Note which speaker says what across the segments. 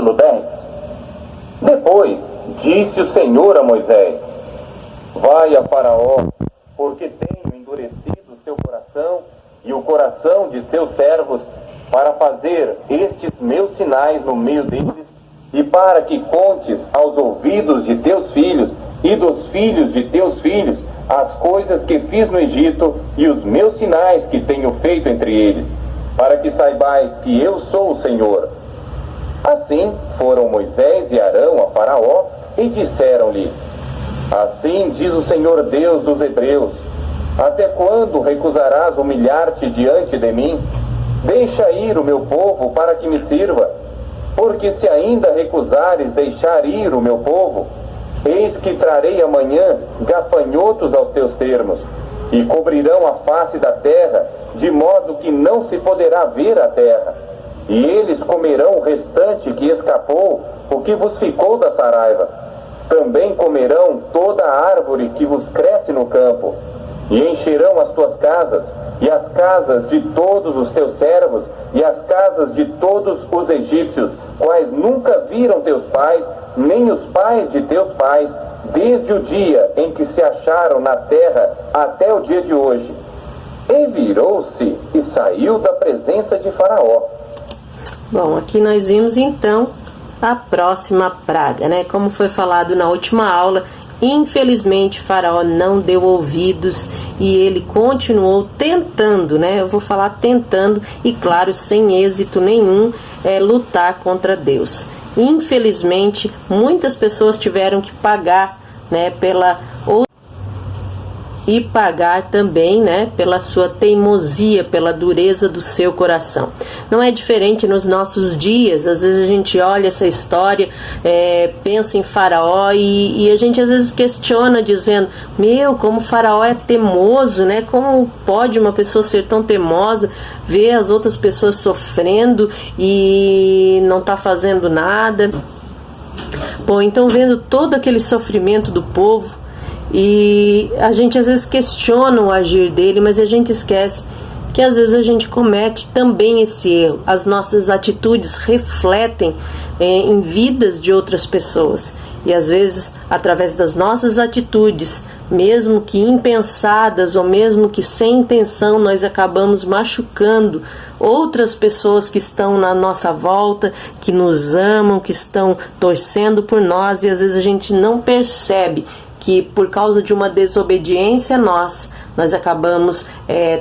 Speaker 1: Capítulo 10. Depois disse o Senhor a Moisés: vai a Faraó, porque tenho endurecido seu coração e o coração de seus servos, para fazer estes meus sinais no meio deles, e para que contes aos ouvidos de teus filhos e dos filhos de teus filhos as coisas que fiz no Egito e os meus sinais que tenho feito entre eles, para que saibais que eu sou o Senhor. Assim foram Moisés e Arão a Faraó e disseram-lhe: assim diz o Senhor Deus dos Hebreus: até quando recusarás humilhar-te diante de mim? Deixa ir o meu povo para que me sirva. Porque se ainda recusares deixar ir o meu povo, eis que trarei amanhã gafanhotos aos teus termos, e cobrirão a face da terra, de modo que não se poderá ver a terra. E eles comerão o restante que escapou, o que vos ficou da saraiva. Também comerão toda a árvore que vos cresce no campo, e encherão as tuas casas, e as casas de todos os teus servos, e as casas de todos os egípcios, quais nunca viram teus pais, nem os pais de teus pais, desde o dia em que se acharam na terra até o dia de hoje. E virou-se e saiu da presença de Faraó.
Speaker 2: Bom, aqui nós vimos então a próxima praga, né? Como foi falado na última aula, infelizmente Faraó não deu ouvidos e ele continuou tentando, né? Eu vou falar tentando e, claro, sem êxito nenhum, lutar contra Deus. Infelizmente, muitas pessoas tiveram que pagar, né, e pagar também, né, pela sua teimosia, pela dureza do seu coração. Não é diferente nos nossos dias. Às vezes a gente olha essa história, pensa em Faraó e a gente às vezes questiona dizendo: meu, como Faraó é teimoso, né? Como pode uma pessoa ser tão teimosa, ver as outras pessoas sofrendo e não tá fazendo nada? Bom, então, vendo todo aquele sofrimento do povo, e a gente às vezes questiona o agir dele, mas a gente esquece que às vezes a gente comete também esse erro. As nossas atitudes refletem em vidas de outras pessoas, e às vezes através das nossas atitudes, mesmo que impensadas ou mesmo que sem intenção, nós acabamos machucando outras pessoas que estão na nossa volta, que nos amam, que estão torcendo por nós, e às vezes a gente não percebe que por causa de uma desobediência nós acabamos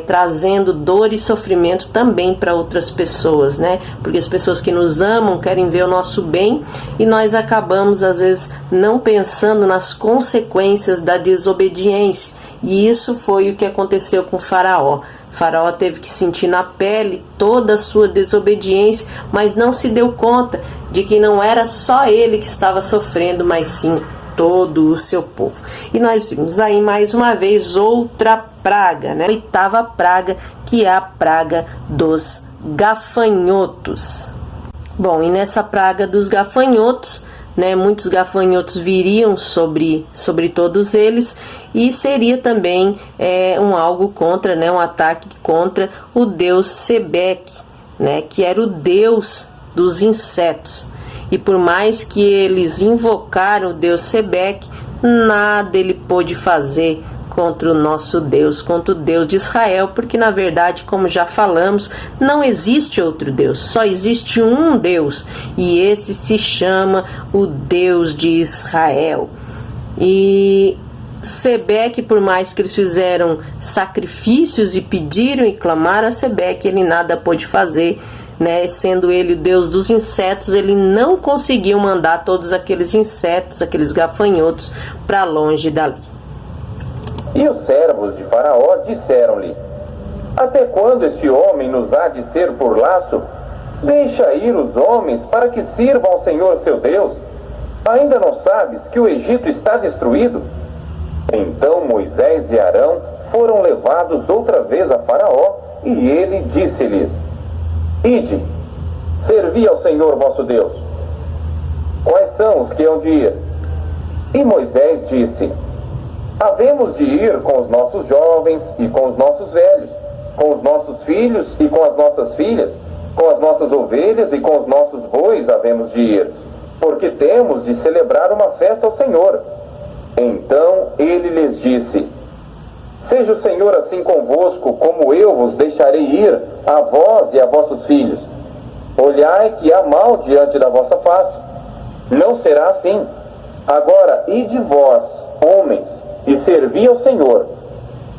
Speaker 2: trazendo dor e sofrimento também para outras pessoas, né? Porque as pessoas que nos amam querem ver o nosso bem e nós acabamos às vezes não pensando nas consequências da desobediência. E isso foi o que aconteceu com Faraó. Faraó teve que sentir na pele toda a sua desobediência, mas não se deu conta de que não era só ele que estava sofrendo, mas sim todo o seu povo. E nós vimos aí mais uma vez outra praga, né? A oitava praga, que é a praga dos gafanhotos. Bom, e nessa praga dos gafanhotos, né, muitos gafanhotos viriam sobre todos eles, e seria também algo contra, né, um ataque contra o deus Sebeque, né, que era o deus dos insetos. E por mais que eles invocaram o deus Sebeque, nada ele pôde fazer contra o nosso Deus, contra o Deus de Israel, porque na verdade, como já falamos, não existe outro Deus, só existe um Deus, e esse se chama o Deus de Israel. E Sebeque, por mais que eles fizeram sacrifícios e pediram e clamaram a Sebeque, ele nada pôde fazer, né? Sendo ele o Deus dos insetos, ele não conseguiu mandar todos aqueles insetos, aqueles gafanhotos, para longe dali.
Speaker 1: E os servos de Faraó disseram-lhe: até quando este homem nos há de ser por laço? Deixa ir os homens para que sirvam ao Senhor seu Deus. Ainda não sabes que o Egito está destruído? Então Moisés e Arão foram levados outra vez a Faraó, e ele disse-lhes: ide, servi ao Senhor vosso Deus. Quais são os que hão de ir? E Moisés disse: havemos de ir com os nossos jovens e com os nossos velhos, com os nossos filhos e com as nossas filhas, Com as nossas ovelhas e com os nossos bois havemos de ir, porque temos de celebrar uma festa ao Senhor. Então ele lhes disse: seja o Senhor assim convosco, como eu vos deixarei ir, a vós e a vossos filhos. Olhai que há mal diante da vossa face. Não será assim. Agora, ide vós, homens, e servi ao Senhor,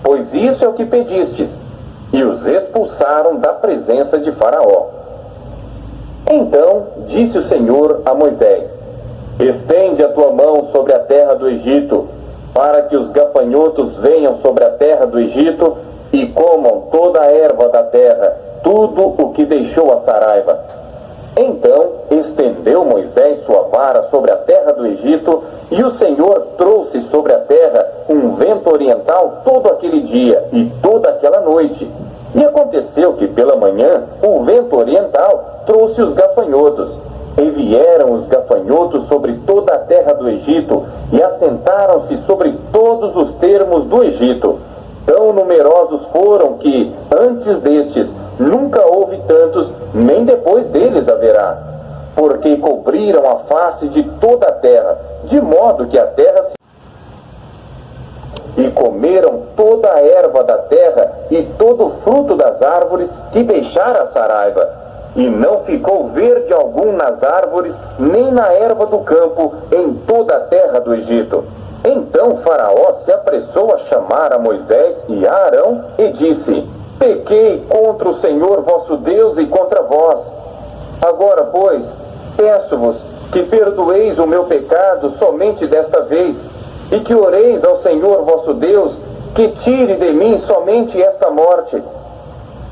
Speaker 1: pois isso é o que pedistes. E os expulsaram da presença de Faraó. Então disse o Senhor a Moisés: estende a tua mão sobre a terra do Egito, para que os gafanhotos venham sobre a terra do Egito e comam toda a erva da terra, tudo o que deixou a saraiva. Então estendeu Moisés sua vara sobre a terra do Egito, e o Senhor trouxe sobre a terra um vento oriental todo aquele dia e toda aquela noite. E aconteceu que pela manhã o vento oriental trouxe os gafanhotos. E vieram os gafanhotos sobre toda a terra do Egito, e assentaram-se sobre todos os termos do Egito. Tão numerosos foram que, antes destes, nunca houve tantos, nem depois deles haverá. Porque cobriram a face de toda a terra, de modo que a terra se... E comeram toda a erva da terra e todo o fruto das árvores que deixara a saraiva. E não ficou verde algum nas árvores, nem na erva do campo, em toda a terra do Egito. Então Faraó se apressou a chamar a Moisés e a Arão e disse: pequei contra o Senhor vosso Deus e contra vós. Agora, pois, peço-vos que perdoeis o meu pecado somente desta vez, e que oreis ao Senhor vosso Deus, que tire de mim somente esta morte.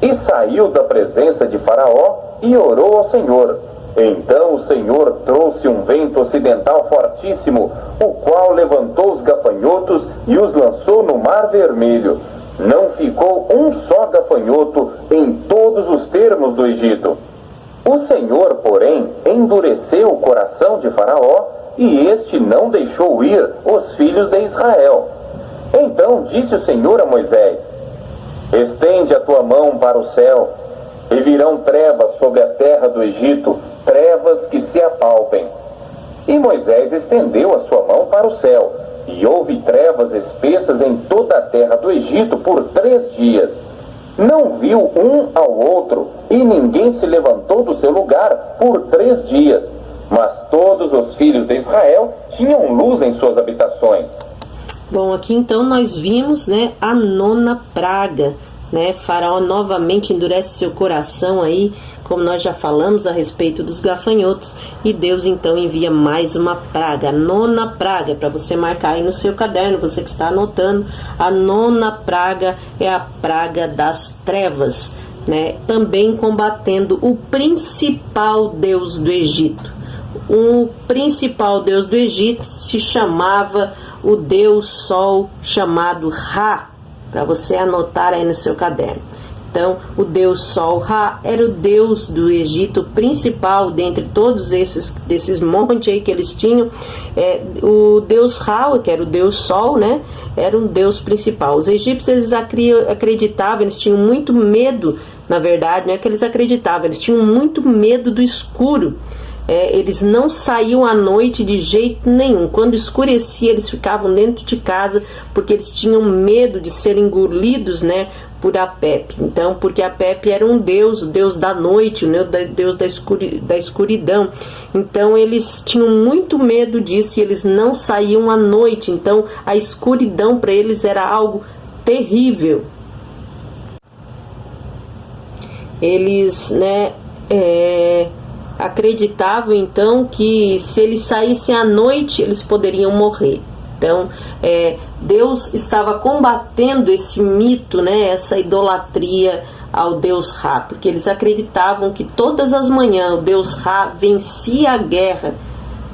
Speaker 1: E saiu da presença de Faraó e orou ao Senhor. Então o Senhor trouxe um vento ocidental fortíssimo, o qual levantou os gafanhotos e os lançou no Mar Vermelho. Não ficou um só gafanhoto em todos os termos do Egito. O Senhor, porém, endureceu o coração de Faraó, e este não deixou ir os filhos de Israel. Então disse o Senhor a Moisés: estende a tua mão para o céu, e virão trevas sobre a terra do Egito, trevas que se apalpem. E Moisés estendeu a sua mão para o céu, e houve trevas espessas em toda a terra do Egito por 3 dias. Não viu um ao outro, e ninguém se levantou do seu lugar por 3 dias. Mas todos os filhos de Israel tinham luz em suas habitações.
Speaker 2: Bom, aqui então nós vimos, né, a 9ª praga, né? Faraó novamente endurece seu coração aí, como nós já falamos a respeito dos gafanhotos, e Deus então envia mais uma praga, a 9ª praga, para você marcar aí no seu caderno, você que está anotando. A 9ª praga é a praga das trevas, né? Também combatendo o principal deus do Egito. O principal deus do Egito se chamava o deus Sol, chamado Ra, para você anotar aí no seu caderno. Então, o deus Sol, Ra, era o deus do Egito principal, dentre todos desses montes aí que eles tinham. O deus Ra, que era o deus Sol, né, era um deus principal. Os egípcios, eles acreditavam, eles tinham muito medo, na verdade, não é que eles acreditavam, eles tinham muito medo do escuro. Eles não saíam à noite de jeito nenhum. Quando escurecia, eles ficavam dentro de casa, porque eles tinham medo de serem engolidos, né, por Apep. Então, porque Apep era um deus, o deus da noite, o deus da escuridão. Então, eles tinham muito medo disso, e eles não saíam à noite. Então, a escuridão para eles era algo terrível. Eles, né, acreditavam então que se eles saíssem à noite eles poderiam morrer. Então Deus estava combatendo esse mito, né, essa idolatria ao deus Ra, porque eles acreditavam que todas as manhãs o deus Ra vencia a guerra,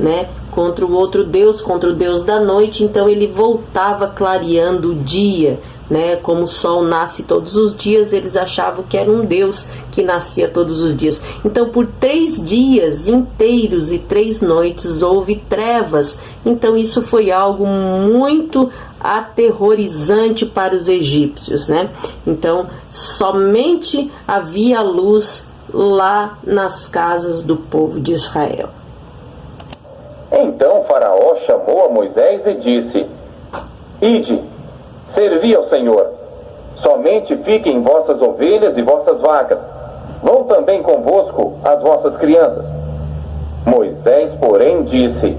Speaker 2: né, contra o outro deus, contra o deus da noite. Então ele voltava clareando o dia, né, como o sol nasce todos os dias, eles achavam que era um Deus que nascia todos os dias. Então, por 3 dias inteiros e 3 noites houve trevas. Então, isso foi algo muito aterrorizante para os egípcios, né? Então, somente havia luz lá nas casas do povo de Israel.
Speaker 1: Então Faraó chamou a Moisés e disse: Ide, servi ao Senhor. Somente fiquem vossas ovelhas e vossas vacas. Vão também convosco as vossas crianças. Moisés, porém, disse: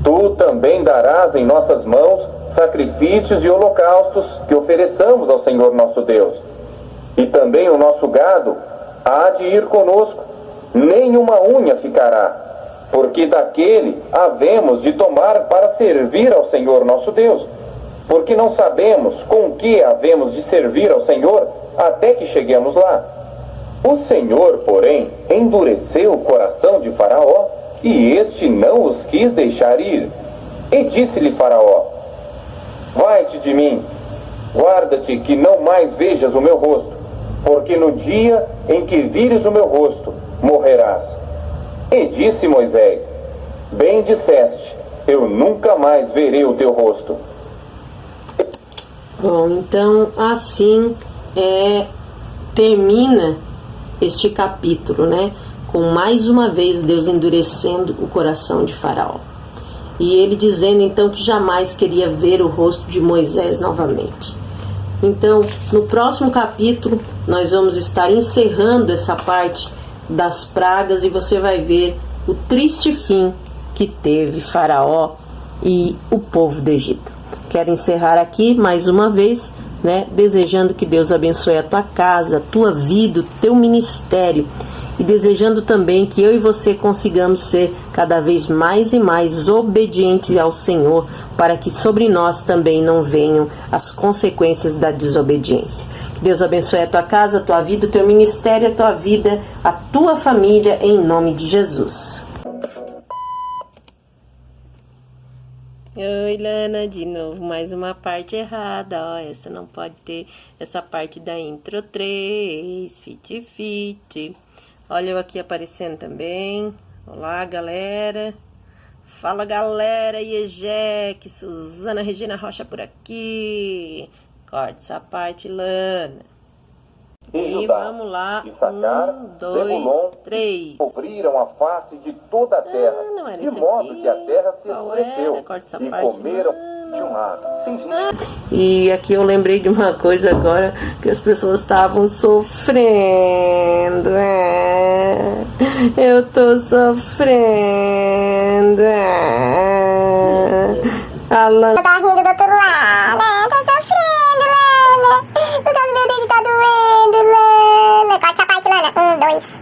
Speaker 1: Tu também darás em nossas mãos sacrifícios e holocaustos que ofereçamos ao Senhor nosso Deus. E também o nosso gado há de ir conosco, nem uma unha ficará, porque daquele havemos de tomar para servir ao Senhor nosso Deus, porque não sabemos com que havemos de servir ao Senhor até que cheguemos lá. O Senhor, porém, endureceu o coração de Faraó, e este não os quis deixar ir. E disse-lhe Faraó: Vai-te de mim, guarda-te que não mais vejas o meu rosto, porque no dia em que vires o meu rosto, morrerás. E disse Moisés: Bem disseste, eu nunca mais verei o teu rosto.
Speaker 2: Bom, então assim termina este capítulo, né? Com mais uma vez Deus endurecendo o coração de Faraó. E ele dizendo então que jamais queria ver o rosto de Moisés novamente. Então, no próximo capítulo, nós vamos estar encerrando essa parte das pragas e você vai ver o triste fim que teve Faraó e o povo do Egito. Quero encerrar aqui mais uma vez, né, desejando que Deus abençoe a tua casa, a tua vida, o teu ministério, e desejando também que eu e você consigamos ser cada vez mais e mais obedientes ao Senhor, para que sobre nós também não venham as consequências da desobediência. Que Deus abençoe a tua casa, a tua vida, o teu ministério, a tua vida, a tua família, em nome de Jesus. Oi, Lana, de novo, mais uma parte errada, ó, essa não pode ter, essa parte da intro 3, fit. Olha eu aqui aparecendo também. Olá, galera. Fala, galera, Iejec, Suzana Regina Rocha por aqui. Corta essa parte, Lana. E vamos lá,
Speaker 1: Issacar,
Speaker 2: 1, 2,
Speaker 1: Zebulon,
Speaker 2: 3.
Speaker 1: cobriram a face de toda a terra,
Speaker 2: não era
Speaker 1: de
Speaker 2: esse
Speaker 1: modo
Speaker 2: aqui.
Speaker 1: que a terra se
Speaker 2: Qual
Speaker 1: endureceu,
Speaker 2: era? Corta essa
Speaker 1: e
Speaker 2: parte,
Speaker 1: comeram
Speaker 2: Lana.
Speaker 1: de um lado. Tem gente
Speaker 2: E aqui eu lembrei de uma coisa agora, que as pessoas estavam sofrendo, eu tô sofrendo, a Lana
Speaker 3: tá rindo do outro lado, tô sofrendo, Lana, o meu dedo tá doendo, Lana, corta essa parte, Lana, 1, 2,